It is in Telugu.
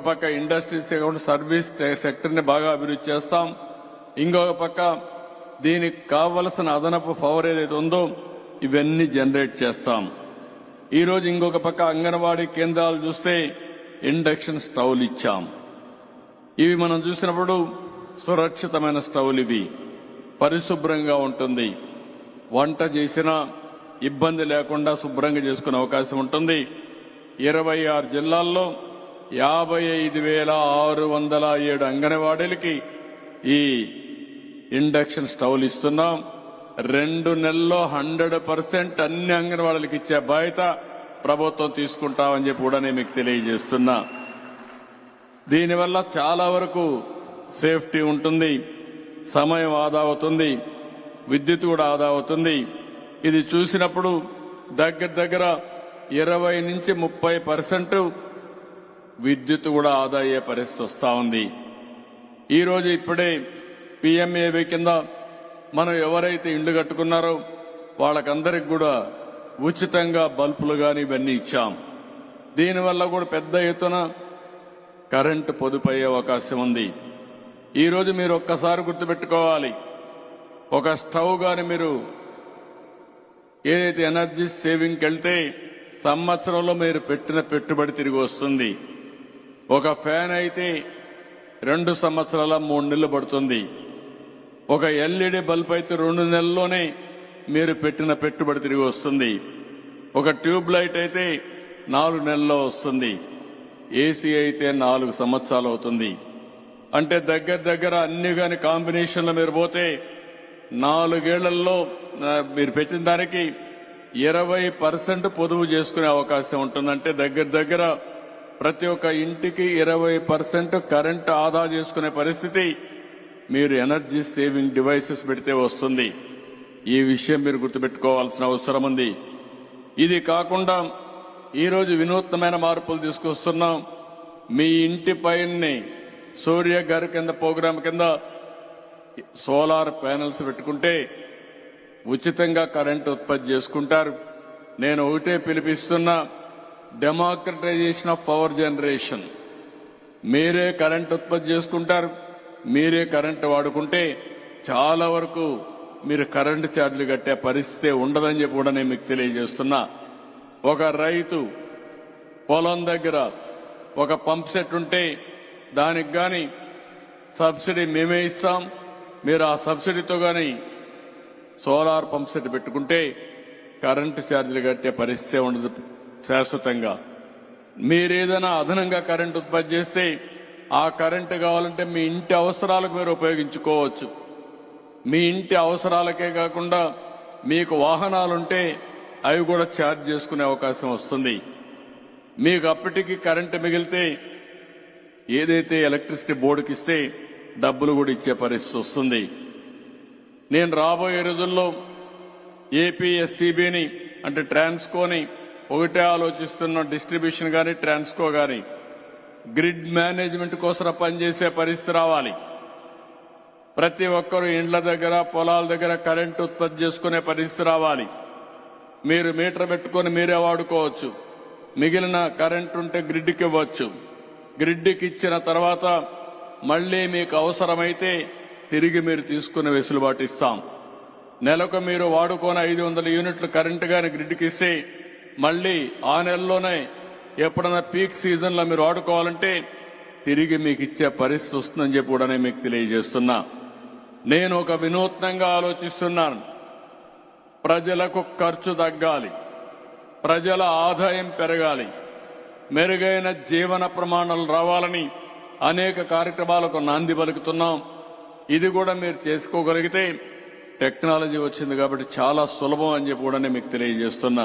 పక్క ఇండస్ట్రీస్ సర్వీస్ సెక్టర్ని బాగా అభివృద్ధి చేస్తాం. ఇంకొక పక్క దీనికి కావలసిన అదనపు పవర్ ఏదైతే ఉందో ఇవన్నీ జనరేట్ చేస్తాం. ఈరోజు ఇంకొక పక్క అంగన్వాడీ కేంద్రాలు చూస్తే ఇండక్షన్ స్టవ్లు ఇచ్చాం. ఇవి మనం చూసినప్పుడు సురక్షితమైన స్టవ్లు, ఇవి పరిశుభ్రంగా ఉంటుంది. వంట చేసినా ఇబ్బంది లేకుండా శుభ్రంగా చేసుకునే అవకాశం ఉంటుంది. 26 జిల్లాల్లో 55,607 అంగన్వాడీలకి ఈ ఇండక్షన్ స్టవ్లు ఇస్తున్నాం. 2 నెలల్లో 100% అన్ని అంగన్వాడీలకు ఇచ్చే బాధ్యత ప్రభుత్వం తీసుకుంటామని చెప్పి కూడా నేను మీకు తెలియజేస్తున్నా. దీనివల్ల చాలా వరకు సేఫ్టీ ఉంటుంది, సమయం ఆదా అవుతుంది, విద్యుత్ కూడా ఆదా అవుతుంది. ఇది చూసినప్పుడు దగ్గర 20 నుంచి 30% విద్యుత్ కూడా ఆదా అయ్యే పరిస్థితి వస్తా ఉంది. ఈరోజు ఇప్పుడే పిఎంఏవై కింద మనం ఎవరైతే ఇళ్లు కట్టుకున్నారో వాళ్ళకందరికి కూడా ఉచితంగా బల్బులు కానీ ఇవన్నీ ఇచ్చాం. దీనివల్ల కూడా పెద్ద ఎత్తున కరెంటు పొదుపు అయ్యే అవకాశం ఉంది. ఈరోజు మీరు ఒక్కసారి గుర్తుపెట్టుకోవాలి, ఒక స్టవ్ గాని మీరు ఏదైతే ఎనర్జీ సేవింగ్కి వెళ్తే సంవత్సరంలో మీరు పెట్టిన పెట్టుబడి తిరిగి వస్తుంది. ఒక ఫ్యాన్ అయితే 2 సంవత్సరాల 3 నెలలు పడుతుంది. ఒక ఎల్ఈడి బల్బ్ అయితే 2 నెలల్లోనే మీరు పెట్టిన పెట్టుబడి తిరిగి వస్తుంది. ఒక ట్యూబ్ లైట్ అయితే 4 నెలల్లో వస్తుంది. ఏసీ అయితే 4 సంవత్సరాలు అవుతుంది. అంటే దగ్గర అన్ని కాని కాంబినేషన్లో మీరు పోతే 4 ఏళ్లలో మీరు పెట్టిన దానికి 20% పొదుపు చేసుకునే అవకాశం ఉంటుందంటే దగ్గర ప్రతి ఒక్క ఇంటికి 20% కరెంటు ఆదా చేసుకునే పరిస్థితి మీరు ఎనర్జీ సేవింగ్ డివైసెస్ పెడితే వస్తుంది. ఈ విషయం మీరు గుర్తుపెట్టుకోవాల్సిన అవసరం ఉంది. ఇది కాకుండా ఈరోజు వినూత్నమైన మార్పులు తీసుకొస్తున్నాం. మీ ఇంటి పైనే సూర్య గారి కింద ప్రోగ్రాం కింద సోలార్ ప్యానెల్స్ పెట్టుకుంటే ఉచితంగా కరెంటు ఉత్పత్తి చేసుకుంటారు. నేను ఒకటే పిలిపిస్తున్నా, డెమోక్రటైజేషన్ ఆఫ్ పవర్ జనరేషన్. మీరే కరెంటు ఉత్పత్తి చేసుకుంటారు, మీరే కరెంటు వాడుకుంటే చాలా వరకు మీరు కరెంటు ఛార్జీలు కట్టే పరిస్థితి ఉండదని చెప్పి కూడా నేను మీకు తెలియజేస్తున్నా. ఒక రైతు పొలం దగ్గర ఒక పంప్ సెట్ ఉంటే దానికి గాని సబ్సిడీ మేమే ఇస్తాం. మీరు ఆ సబ్సిడీతో గాని సోలార్ పంప్ సెట్ పెట్టుకుంటే కరెంటు ఛార్జీలు కట్టే పరిస్థితి ఉండదు శాశ్వతంగా. మీరేదైనా అదనంగా కరెంటు ఉత్పత్తి చేస్తే ఆ కరెంటు కావాలంటే మీ ఇంటి అవసరాలకు మీరు ఉపయోగించుకోవచ్చు. మీ ఇంటి అవసరాలకే కాకుండా మీకు వాహనాలుంటే అవి కూడా ఛార్జ్ చేసుకునే అవకాశం వస్తుంది. మీకు అప్పటికి కరెంటు మిగిలితే ఏదైతే ఎలక్ట్రిసిటీ బోర్డుకి ఇస్తే డబ్బులు కూడా ఇచ్చే పరిస్థితి వస్తుంది. నేను రాబోయే రోజుల్లో ఏపీఎస్సీబీని అంటే ట్రాన్స్కోని ఒకటే ఆలోచిస్తున్న, డిస్ట్రిబ్యూషన్ కానీ ట్రాన్స్కో కానీ గ్రిడ్ మేనేజ్మెంట్ కోసం పనిచేసే పరిస్థితి రావాలి. ప్రతి ఒక్కరూ ఇండ్ల దగ్గర పొలాల దగ్గర కరెంటు ఉత్పత్తి చేసుకునే పరిస్థితి రావాలి. మీరు మీటర్ పెట్టుకొని మీరే వాడుకోవచ్చు. మిగిలిన కరెంటు ఉంటే గ్రిడ్కి ఇవ్వచ్చు. గ్రిడ్కి ఇచ్చిన తర్వాత మళ్లీ మీకు అవసరమైతే తిరిగి మీరు తీసుకునే వెసులుబాటు ఇస్తాం. నెలకు మీరు వాడుకొని 500 యూనిట్లు కరెంటు గాని గ్రిడ్కి ఇస్తే మళ్లీ ఆ నెలలోనే ఎప్పుడైనా పీక్ సీజన్లో మీరు వాడుకోవాలంటే తిరిగి మీకు ఇచ్చే పరిస్థితి వస్తుందని చెప్పి కూడా నేను మీకు తెలియజేస్తున్నా. నేను ఒక వినూత్నంగా ఆలోచిస్తున్నాను. ప్రజలకు ఖర్చు తగ్గాలి, ప్రజల ఆదాయం పెరగాలి, మెరుగైన జీవన ప్రమాణాలు రావాలని అనేక కార్యక్రమాలకు నాంది పలుకుతున్నాం. ఇది కూడా మీరు చేసుకోగలిగితే టెక్నాలజీ వచ్చింది కాబట్టి చాలా సులభం అని చెప్పి కూడా నేను మీకు తెలియజేస్తున్నా.